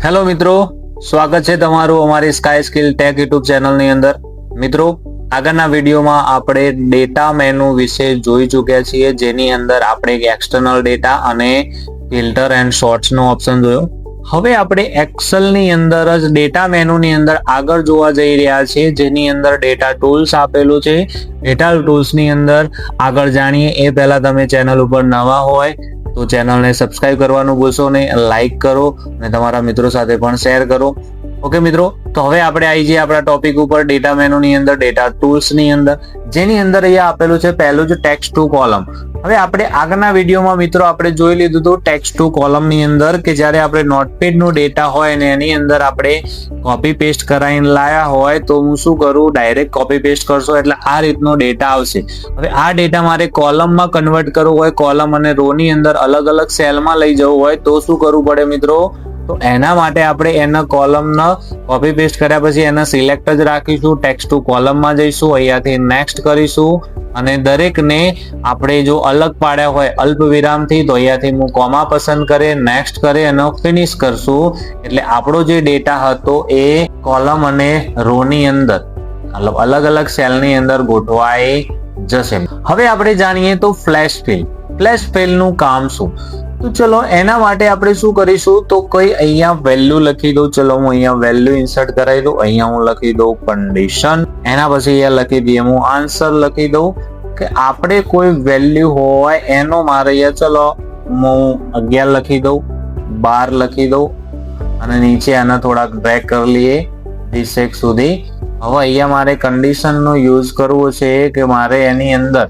Hello મિત્રો, સ્વાગત છે તમારું અમારી સ્કાય સ્કિલ ટેક યુટ્યુબ ચેનલની અંદર. મિત્રો, આગળના વિડીયોમાં આપણે ડેટા મેનુ વિશે જોઈ ચૂક્યા છીએ, જેની અંદર આપણે એક્સટર્નલ ડેટા અને ફિલ્ટર એન્ડ શોર્ટ્સનો ઓપ્શન જોયો. હવે આપણે એક્સેલની અંદર જ ડેટા મેનુની અંદર આગળ જોવા જઈ રહ્યા છીએ, જેની અંદર ડેટા ટૂલ્સ આપેલું છે. ડેટા ટૂલ્સની અંદર આગળ જાણીએ એ પહેલા તમે ચેનલ ઉપર નવા હોય તો ચેનલને સબસ્ક્રાઇબ કરવાનું ભૂલશો નહીં, લાઈક કરો અને તમારા મિત્રો સાથે પણ શેર કરો. ઓકે મિત્રો, તો હવે આપણે આવી જઈએ આપણા ટોપિક ઉપર, ડેટા મેનુની અંદર ડેટા ટૂલ્સની અંદર, જેની અંદર અહીંયા આપેલું છે પહેલું જ ટેક્સ્ટ ટુ કોલમ. હવે આપણે આગળના વિડીયોમાં મિત્રો આપણે જોઈ લીધું હતું ટેક્સ્ટ ટુ કોલમની અંદર કે જ્યારે આપણે નોટપેડ નો ડેટા હોય ને એની અંદર આપણે કોપી પેસ્ટ કરાવીને લાયા હોય તો હું શું કરું, ડાયરેક્ટ કોપી પેસ્ટ કરશો એટલે આ રીતનો ડેટા આવશે. હવે આ ડેટા મારે કોલમમાં કન્વર્ટ કરવું હોય, કોલમ અને રો ની અંદર અલગ અલગ સેલમાં લઈ જવું હોય તો શું કરવું પડે મિત્રો? તો એના માટે આપણે એના કોલમનો કોપી પેસ્ટ કર્યા પછી એને સિલેક્ટ જ રાખીશું, ટેક્સ્ટ ટુ કોલમમાં જઈશું, અહીંયાથી નેક્સ્ટ કરીશું અને દરેકને આપણે જો અલગ પાડ્યા હોય અલ્પ વિરામથી તો અહીંયાથી હું કોમા પસંદ કરે, નેક્સ્ટ કરે અને ફિનિશ કરશું. એટલે આપણો જે ડેટા હતો એ કોલમ અને રો ની અંદર અલગ અલગ સેલની અંદર ગોઠવાઈ જશે. હવે આપણે જાણીએ તો ફ્લેશ ફિલ. ફ્લેશ ફિલ નું કામ શું? તો ચલો એના માટે આપણે શું કરીશું, તો કઈ અહીંયા વેલ્યુ લખી દઉં. ચલો હું અહીંયા વેલ્યુ ઇન્સર્ટ કરાવી દઉં. અહીંયા હું લખી દઉં કન્ડિશન, એના પછી અહીંયા લખી દઈએ હું આન્સર લખી દઉં કે આપણે કોઈ વેલ્યુ હોય એનો મારે અહીંયા ચલો હું 11 લખી દઉં, 12 લખી દઉં અને નીચે આના થોડાક ડ્રેગ કરી લઈએ 20 સુધી. હવે અહીંયા મારે કન્ડિશન નો યુઝ કરવો છે કે મારે એની અંદર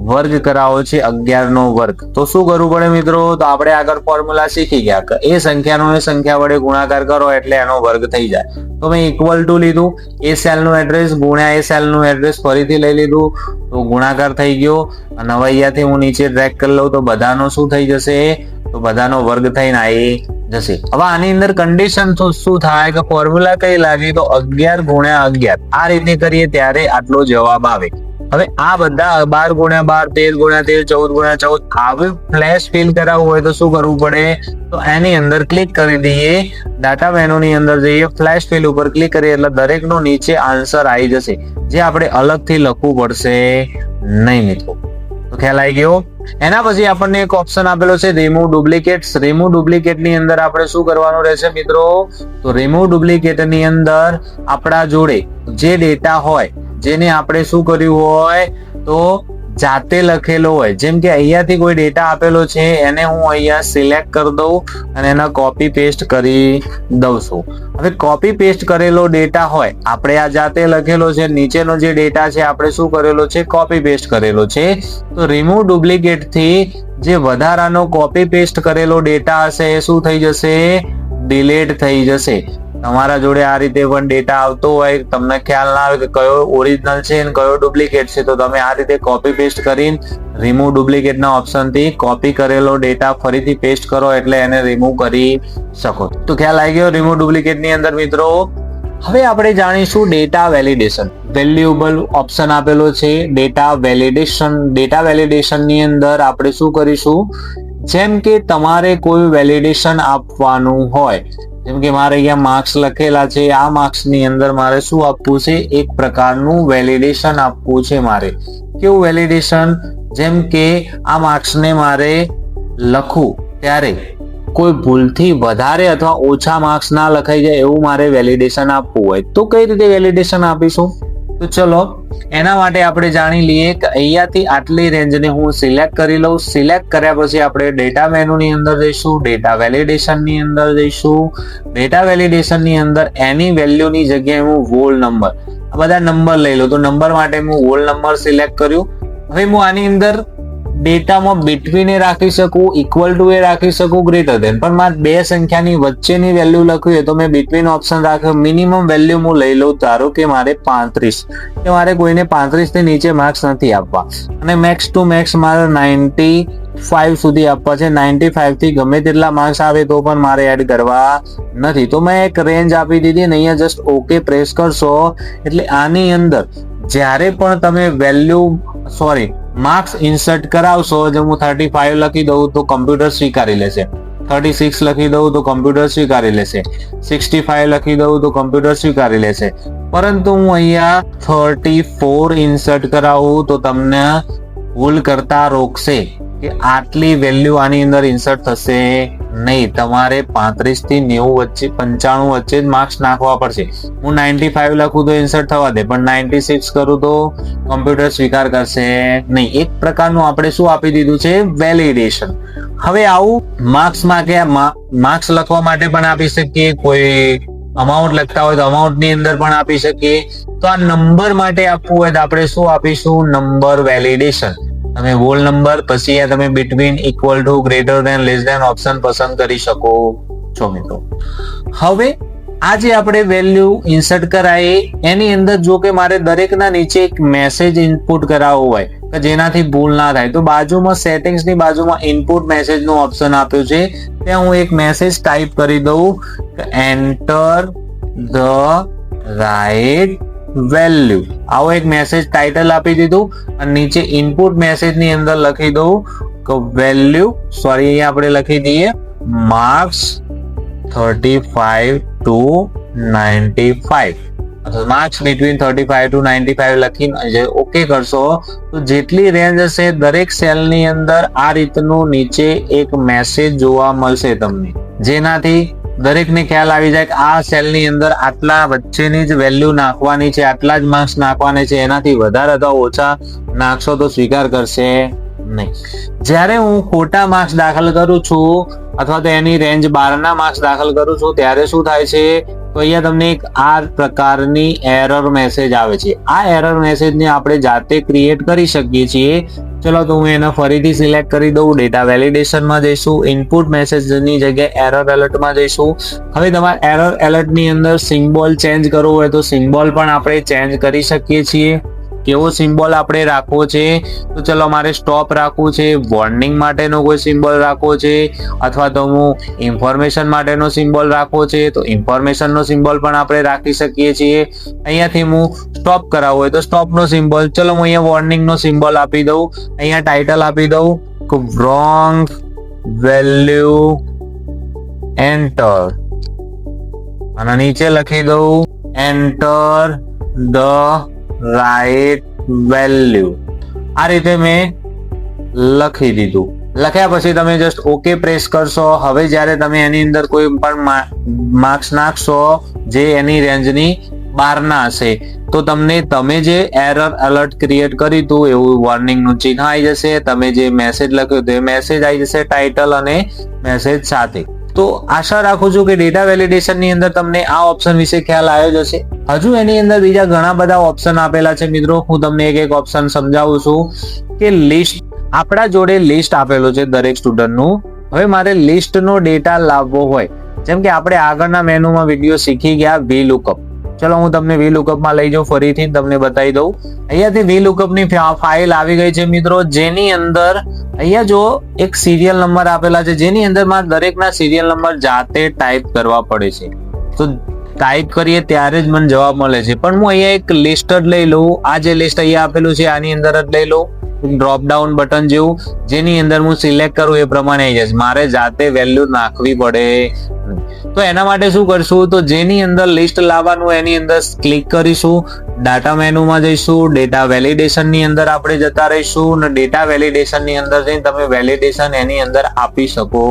વર્ગ કરાવો છે 11 નો વર્ગ. તો શું કરવું પડે મિત્રો? તો આપણે આગળ ફોર્મ્યુલા શીખી ગયા કે એ સંખ્યાનો એ સંખ્યા વડે ગુણાકાર કરો એટલે એનો વર્ગ થઈ જાય. તો મેં ઇક્વલ ટુ લીધું, એ સેલ નું એડ્રેસ ગુણ્યા એ સેલ નું એડ્રેસ ફરીથી લઈ લીધું તો ગુણાકાર થઈ ગયો. અને હવે અહીંયાથી હું નીચે ડ્રેગ કરી લઉં તો બધાનો શું થઈ જશે? તો બધાનો વર્ગ થઈને આવી જશે. હવે આની અંદર કન્ડિશન તો શું થાય કે ફોર્મ્યુલા કઈ લાગી તો 11 ગુણ્યા 11 આ રીતે કરીએ ત્યારે આટલો જવાબ આવે. હવે આ બધા 12 ગુણ્યા 12, 13 ગુણ્યા 13, 14 ગુણ્યા 14 આવી ફ્લેશ ફિલ કરાવવું હોય તો શું કરવું પડે? તો એની અંદર ક્લિક કરી દઈએ, ડાટા મેનુની અંદર જઈએ, ફ્લેશ ફિલ ઉપર ક્લિક કરીએ એટલે દરેકનો નીચે આન્સર આવી જશે, જે આપણે અલગથી લખવું પડશે નહીં મિત્રો. તો ખ્યાલ આવી ગયો? એના પછી આપણને એક ઓપ્શન આપેલો છે રિમૂવ ડુપ્લિકેટ્સ. રિમૂવ ડુપ્લિકેટ ની અંદર આપણે શું કરવાનું રહેશે મિત્રો? તો રિમૂવ ડુપ્લિકેટ ની અંદર આપણા જોડે જે ડેટા હોય જેને આપણે શું કર્યું હોય તો જાતે લખેલો હોય, જેમ કે અહીંયાથી કોઈ ડેટા આપેલો છે એને હું અહીંયા સિલેક્ટ કરી દઉં અને એના કોપી પેસ્ટ કરી દઉં છું. હવે કોપી પેસ્ટ કરેલો ડેટા હોય આપણે આ જાતે લખેલો છે, નીચેનો જે ડેટા છે આપણે શું કરેલો છે? કોપી પેસ્ટ કરેલો છે. તો રિમૂવ ડુપ્લિકેટ થી જે વધારાનો કોપી પેસ્ટ કરેલો ડેટા હશે એ શું થઈ જશે? ડિલીટ થઈ જશે. તમારા જોડે આ રીતે પણ ડેટા આવતો હોય, તમને ખ્યાલ ના આવે કે કયો ઓરિજિનલ છે અને કયો ડુપ્લિકેટ છે, તો તમે આ રીતે કોપી પેસ્ટ કરીને રિમૂવ ડુપ્લિકેટ ના ઓપ્શન થી કોપી કરેલો ડેટા ફરીથી પેસ્ટ કરો એટલે એને રિમૂવ કરી શકો. તો ખ્યાલ આવી ગયો રિમૂવ ડુપ્લિકેટ ની અંદર મિત્રો. હવે આપણે જાણીશું ડેટા વેલિડેશન. વેલ્યુએબલ ઓપ્શન આપેલો છે ડેટા વેલિડેશન. ડેટા વેલિડેશન ની અંદર આપણે શું કરીશું, જેમ કે તમારે કોઈ વેલિડેશન આપવાનું હોય, જેમ કે મારે અહીંયા માર્ક્સ લખેલા છે, આ માર્ક્સ ની અંદર મારે શું આપવું છે? એક પ્રકારનું વેલિડેશન આપવું છે મારે. કેવું વેલિડેશન? જેમ કે આ માર્ક્સ ને મારે લખું ત્યારે કોઈ ભૂલથી વધારે અથવા ઓછા માર્ક્સ ના લખાઈ જાય એવું મારે વેલિડેશન આપવું હોય તો કઈ રીતે વેલિડેશન આપીશું? તો ચલો એના માટે આપણે જાણી લઈએ કે અહીંયાથી આટલી રેન્જને હું સિલેક્ટ કરી લઉં. સિલેક્ટ કર્યા પછી આપણે ડેટા મેનુની અંદર જઈશું, ડેટા વેલિડેશન ની અંદર જઈશું. ડેટા વેલિડેશન ની અંદર એની વેલ્યુની જગ્યાએ હું હોલ નંબર, આ બધા નંબર લઈ લઉં. તો નંબર માટે હું હોલ નંબર સિલેક્ટ કર્યું. હવે હું આની અંદર ડેટામાં બિટવીન એ રાખી શકું, ઇક્વલ ટુ એ રાખી શકું, ગ્રેટર ધેન, પણ મારે બે સંખ્યાની વચ્ચેની વેલ્યુ લખવી હોય તો મેં બિટવીન ઓપ્શન રાખ્યો. મિનિમમ વેલ્યુ હું લઈ લઉં, ધારો કે મારે 35, કે મારે કોઈને 35 થી નીચે માર્ક્સ નથી આપવા અને મેક્સ ટુ મેક્સ મારે 95 સુધી આપવા છે. 95 થી ગમે તેટલા માર્ક્સ આવે તો પણ મારે એડ કરવા નથી. તો મેં એક રેન્જ આપી દીધી અને અહીંયા જસ્ટ ઓકે પ્રેસ કરશો એટલે આની અંદર જ્યારે પણ તમે વેલ્યુ માર્ક્સ ઇન્સર્ટ કરાવશો, જો હું 35 લખી દઉં તો કમ્પ્યુટર સ્વીકારી લેશે. 36 લખી દઉં તો કમ્પ્યુટર સ્વીકારી લેશે, 65 લખી દઉં તો કમ્પ્યુટર સ્વીકારી લેશે. પરંતુ હું અહીંયા 34 ઇન્સર્ટ કરાવું તો તમને ભૂલ કરતા રોકશે કે આટલી વેલ્યુ આની અંદર ઇન્સર્ટ થશે નહીં. તમારે 35 થી 90 વચ્ચે 95 વચ્ચે જ માર્ક્સ નાખવા પડશે. હું 95 લખું તો ઇન્સર્ટ થવા દે, પણ 96 કરું તો કમ્પ્યુટર સ્વીકાર કરશે નહીં. એક પ્રકારનું આપણે શું આપી દીધું છે, વેલિડેશન. હવે આવું માર્ક્સમાં કે માર્ક્સ લખવા માટે પણ આપી શકીએ, કોઈ અમાઉન્ટ લખતા હોય તો અમાઉન્ટ ની અંદર પણ આપી શકીએ. તો આ નંબર માટે આપવું હોય તો આપણે શું આપીશું, નંબર વેલિડેશન. તમે હોલ નંબર પછી તમે between, equal to, greater than, less than option પસંદ કરી શકો છો મિત્રો. હવે આ જે આપણે વેલ્યુ ઇન્સર્ટ કરાય એની અંદર જો કે મારે દરેકના નીચે એક મેસેજ ઇનપુટ કરાવવો હોય કે જેનાથી ભૂલ ના થાય, તો બાજુમાં સેટિંગ્સ ની બાજુમાં ઇનપુટ મેસેજ નું ઓપ્શન આપ્યું છે. ત્યાં હું એક મેસેજ ટાઈપ કરી દઉં કે એન્ટર ધ રાઈટ વેલ્યુ. આવો એક મેસેજ ટાઇટલ આપી દીધું અને નીચે ઇનપુટ મેસેજ ની અંદર લખી દઉં કે વેલ્યુ, સોરી અહીંયા આપણે લખી દઈએ marks 35 to 95, marks between 35 to 95 લખીને ઓકે કરશો તો જેટલી રેન્જ હશે દરેક સેલની અંદર આ રીતનું નીચે એક મેસેજ જોવા મળશે તમને, જેનાથી દરેકને ખ્યાલ આવી જાય કે આ સેલની અંદર આટલા વચ્ચેની જ વેલ્યુ નાખવાની છે, આટલા જ માર્ક્સ નાખવાના છે, એનાથી વધારે અથવા ઓછા નાખશો તો સ્વીકાર કરશે નહીં. જ્યારે હું ખોટા માર્ક્સ દાખલ કરું છું અથવા તો એની રેન્જ 12 ના માર્ક્સ દાખલ કરું છું ત્યારે શું થાય છે, તો અહીંયા તમને એક આ પ્રકારની એરર મેસેજ આવે છે. આ એરર મેસેજને આપણે જાતે ક્રિએટ કરી શકીએ છીએ. ચલો તો હું એને ફરીથી સિલેક્ટ કરી દઉં, ડેટા વેલિડેશનમાં જઈશું, ઇનપુટ મેસેજની જગ્યાએ એરર એલર્ટમાં જઈશું. હવે તમારે એરર એલર્ટની અંદર સિમ્બોલ ચેન્જ કરવો હોય તો સિમ્બોલ પણ આપણે ચેન્જ કરી શકીએ છીએ. કેવો સિમ્બોલ આપણે રાખવો છે, તો ચલો મારે સ્ટોપ રાખવું છે, વોર્નિંગ માટેનો કોઈ સિમ્બોલ રાખવો છે, અથવા તો હું ઇન્ફોર્મેશન માટેનો સિમ્બોલ રાખવો છે તો ઇન્ફોર્મેશનનો સિમ્બોલ પણ આપણે રાખી શકીએ છીએ. અહીંયાથી હું સ્ટોપ કરાવવું હોય તો સ્ટોપનો સિમ્બોલ, ચલો હું અહીંયા વોર્નિંગનો સિમ્બોલ આપી દઉં, અહીંયા ટાઇટલ આપી દઉં કે રોંગ વેલ્યુ એન્ટર અને નીચે લખી દઉં એન્ટર ધ રાઈટ વેલ્યુ. આ રીતે મેં લખી દીધું. લખ્યા પછી તમે જસ્ટ ઓકે પ્રેસ કરશો. હવે જ્યારે તમે એની અંદર કોઈ પણ માર્ક્સ નાખશો જે એની રેન્જની બહારના હશે તો તમે જે એરર એલર્ટ ક્રિએટ કર્યું હતું એવું વોર્નિંગનું ચિહ્ન આવી જશે. તમે જે મેસેજ લખ્યો તો એ મેસેજ આવી જશે ટાઇટલ અને મેસેજ સાથે. તો આશા રાખું છું કે ડેટા વેલિડેશન ની અંદર તમને આ ઓપ્શન વિશે ખ્યાલ આવ્યો જ હશે. હજુ એની અંદર બીજા ઘણા બધા ઓપ્શન આપેલા છે મિત્રો. હું તમને એક ઓપ્શન સમજાવું છું કે લિસ્ટ. આપણા જોડે લિસ્ટ આપેલું છે દરેક સ્ટુડન્ટનું. હવે મારે લિસ્ટનો ડેટા લાવવો હોય, જેમ કે આપણે આગળના મેનુમાં વિડીયો શીખી ગયા VLOOKUP. ચલો હું તમને VLOOKUP માં લઈ જાઉં, ફરીથી તમને બતાવી દઉં. અહીંયાથી VLOOKUP ની ફાઇલ આવી ગઈ છે મિત્રો, જેની અંદર અહીંયા જો એક સિરિયલ નંબર આપેલા છે, જેની અંદર મારે દરેકના સિરિયલ નંબર જાતે ટાઈપ કરવા પડે છે. તો ટાઈપ કરીએ ત્યારે જ મને જવાબ મળે છે. પણ હું અહીંયા એક લિસ્ટ જ લઈ લઉં. આ જે લિસ્ટ અહીંયા આપેલું છે આની અંદર જ લઈ લઉં, ડ્રોપ ડાઉન બટન જેવું, જેની અંદર હું સિલેક્ટ કરું એ પ્રમાણે આવી જશે. મારે જાતે વેલ્યુ નાખવી પડે. તો એના માટે શું કરશું, તો જેની અંદર લિસ્ટ લાવવાનું એની અંદર ક્લિક કરીશું, ડાટા મેનુમાં જઈશું, ડેટા વેલિડેશન ની અંદર આપણે જતા રહીશું અને ડેટા વેલિડેશન ની અંદર જઈને તમે વેલિડેશન એની અંદર આપી શકો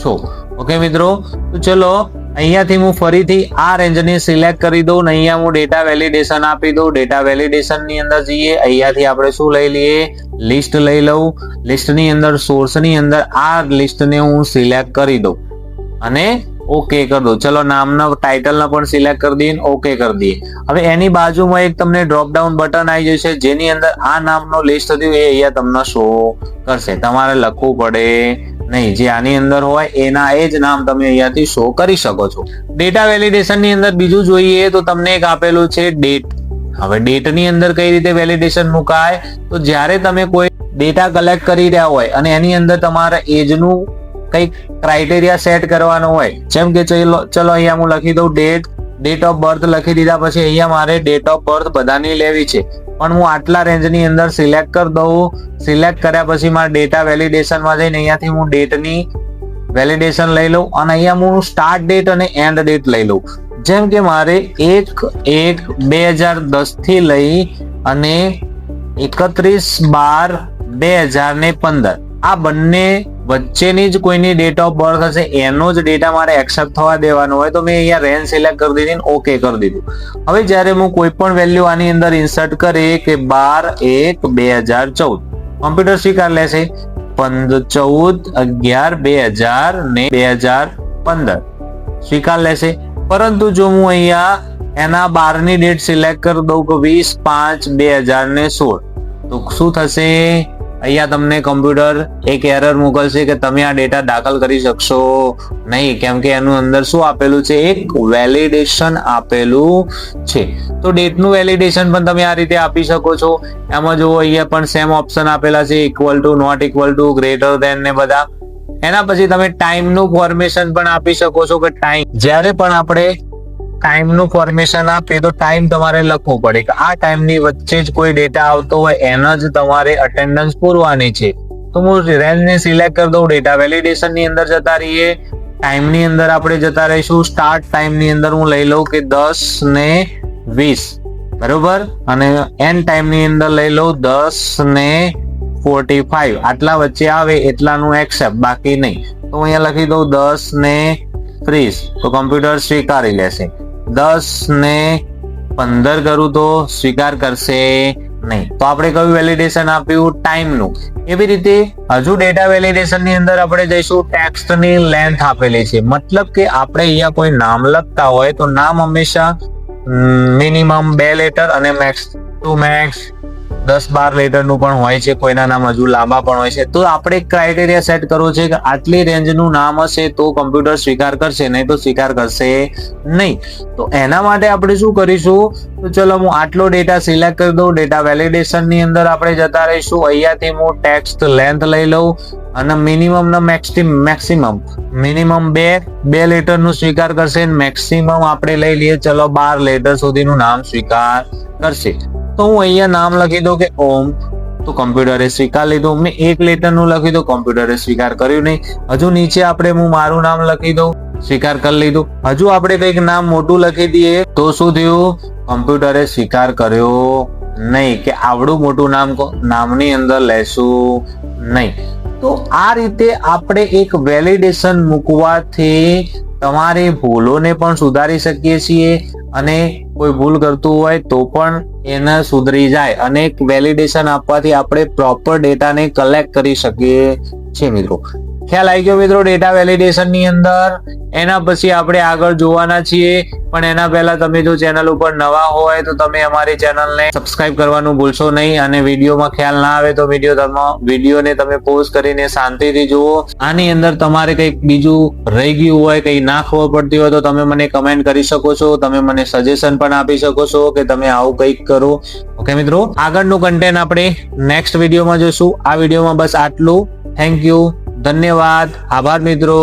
છો. ઓકે મિત્રો, તો ચલો અહીંયાથી હું ફરીથી આ રેન્જને સિલેક્ટ કરી દઉં ને અહીંયા હું ડેટા વેલિડેશન આપી દઉં. ડેટા વેલિડેશન ની અંદર જઈએ, અહીંયાથી આપણે શું લઈ લઈએ, લિસ્ટ લઈ લઉં. લિસ્ટની અંદર સોર્સની અંદર આ લિસ્ટને હું સિલેક્ટ કરી દઉં અને ઓકે કરી દો. ચલો નામના ટાઇટલને પણ સિલેક્ટ કરી દઈએ, ઓકે કરી દઈએ. હવે એની બાજુમાં એક તમને ડ્રોપ ડાઉન બટન આવી જશે, જેની અંદર આ નામનો લિસ્ટ થયું એ અહીંયા તમને શો કરશે. તમારે લખવું પડે નહીં, જે આની અંદર હોય એના એ જ નામ તમે અહીંયાથી શો કરી શકો છો. ડેટા વેલિડેશન ની અંદર બીજું જોઈએ તો તમને એક આપેલું છે ડેટ. હવે ડેટ ની અંદર કઈ રીતે વેલિડેશન મુકાય, તો જ્યારે તમે કોઈ ડેટા કલેક્ટ કરી રહ્યા હોય અને એની અંદર તમારા એજનું કઈક ક્રાઇટેરિયા સેટ કરવાનો હોય, જેમ કે ચલો અહીંયા હું લખી દઉં ડેટ ઓફ બર્થ લખી દીધા. પછી અહીંયા મારે ડેટ ઓફ બર્થ બધાની લેવી છે, પણ હું આટલા રેન્જની અંદર સિલેક્ટ કરી દઉં. સિલેક્ટ કર્યા પછી મારે ડેટા વેલિડેશનમાં જઈને અહીંયાથી હું ડેટની વેલિડેશન લઈ લઉં અને અહીંયા હું સ્ટાર્ટ ડેટ અને એન્ડ ડેટ લઈ લઉં. જેમ કે મારે 1/1/2010 થી લઈ અને 31/12/2015 આ બંને વચ્ચેની જ કોઈની ડેટ ઓફ બર્થ હશે એનો જ ડેટા મારે એક્સેપ્ટ થવા દેવાનો હોય તો મેં અહીંયા રેન્જ સિલેક્ટ કરી દીધી, ઓકે કરી દીધું. હવે જ્યારે હું કોઈ પણ વેલ્યુ આની અંદર ઇન્સર્ટ કરી કે 12/1/2014 કોમ્પ્યુટર સ્વીકાર લેશે. 14/11/2015 સ્વીકાર લેશે. પરંતુ જો હું અહીંયા એના 12 ની ડેટ સિલેક્ટ કરી દઉં કે 20/5/2016 તો શું થશે? અહીંયા તમને કોમ્પ્યુટર એક એરર મોકલશે કે તમે આ ડેટા દાખલ કરી શકશો નહીં, કેમ કે એનું અંદર શું આપેલું છે? એક વેલિડેશન આપેલું છે. તો ડેટનું વેલિડેશન પણ તમે આ રીતે આપી શકો છો. એમાં જો અહીંયા પણ સેમ ઓપ્શન આપેલા છે, equal to, not equal to, greater than ને બધા. એના પછી તમે ટાઈમનું ફોર્મેશન પણ આપી શકો છો કે ટાઈમ, જ્યારે પણ આપણે ટાઈમનું ફોર્મેશન આપીએ તો ટાઈમ તમારે લખવું પડે કે આ ટાઈમની વચ્ચે જ કોઈ ડેટા આવતો હોય એનો જ તમારે અટેન્ડન્સ પૂરવાની છે. તો હું રેન્જને સિલેક્ટ કરી દઉં, ડેટા વેલિડેશનની અંદર જતા રહીએ, ટાઈમની અંદર આપણે જતા રહીશું. સ્ટાર્ટ ટાઈમની અંદર હું લઈ લઉં કે 10:20 બરોબર, અને એન્ડ ટાઈમની અંદર લઈ લઉં 10:45. આટલા વચ્ચે આવે એટલાનું એક્સેપ્ટ, બાકી નહીં. તો અહીંયા લખી દઉં 10:30 તો કોમ્પ્યુટર સ્વીકારી લેશે. 10:15 કરું તો સ્વીકાર કરશે નહીં. તો આપણે કયું વેલિડેશન આપ્યું? ટાઈમનું. એવી રીતે હજુ ડેટા વેલિડેશન ની અંદર આપણે જઈશું. ટેક્સ્ટની લેન્થ આપેલી છે, મતલબ કે આપણે અહીંયા કોઈ નામ લખતા હોય તો નામ હંમેશા મિનિમમ 2 લેટર અને મેક્સ ટુ મેક્સ 10-12 લેટરનું પણ હોય છે, કોઈના નામ હજુ લાંબા પણ હોય છે. તો આપણે ક્રાઇટેરિયા સેટ કરવો છે કે આટલી રેન્જનું નામ હશે તો કોમ્પ્યુટર સ્વીકાર કરશે, નહીં તો સ્વીકાર કરશે નહીં. તો એના માટે આપણે શું કરીશું? તો ચલો હું આટલો ડેટા સિલેક્ટ કરી દઉં. ડેટા વેલિડેશન ની અંદર આપણે જતા રહીશું. અહીંયાથી હું ટેક્સ્ટ લેન્થ લઈ લઉં અને મિનિમમ ને મેક્સિમમ મિનિમમ 2 લેટરનું સ્વીકાર કરશે, મેક્સિમમ આપણે લઈ લઈએ ચલો 12 લેટર સુધીનું નામ સ્વીકાર કરશે. તો હું અહીંયા નામ લખી દઉં કે ઓમ, તો કોમ્પ્યુટરે સ્વીકાર લીધું. મેં 1 લેટરનું લખી દઉં, કોમ્પ્યુટરે સ્વીકાર કર્યું નહીં. હજુ નીચે આપણે હું મારું નામ લખી દઉં, સ્વીકાર કરી લીધું. હજુ આપણે કંઈક નામ મોટું લખી દઈએ તો શું થયું? કોમ્પ્યુટરે સ્વીકાર કર્યો નહીં, કે આવડું મોટું નામની અંદર લેશું નહીં. તો આ રીતે આપણે એક વેલિડેશન મૂકવાથી તમારી ભૂલોને પણ સુધારી શકીએ છીએ અને કોઈ ભૂલ કરતું હોય તો પણ એને સુધરી જાય. અને એક વેલિડેશન આપવાથી આપણે પ્રોપર ડેટાને કલેક્ટ કરી શકીએ છીએ. મિત્રો ખ્યાલ આવી ગયો? મિત્રો ડેટા વેલિડેશન ની અંદર એના પછી આપણે આગળ જોવાના છીએ, પણ એના પહેલા તમે જો ચેનલ ઉપર નવા હોય તો તમે અમારી ચેનલને સબસ્ક્રાઇબ કરવાનું ભૂલશો નહીં. અને વિડીયોમાં ખ્યાલ ના આવે તો વિડીયોને તમે પોઝ કરીને શાંતિથી જુઓ. આની અંદર તમારે કંઈક બીજું રહી ગયું હોય, કંઈ ના ખબર પડતી હોય તો તમે મને કમેન્ટ કરી શકો છો. તમે મને સજેશન પણ આપી શકો છો કે તમે આવું કંઈક કરો. ઓકે મિત્રો, આગળનું કન્ટેન્ટ આપણે નેક્સ્ટ વિડીયોમાં જોઈશું. આ વિડીયોમાં બસ આટલું. થેન્ક યુ, ધન્યવાદ, આભાર મિત્રો.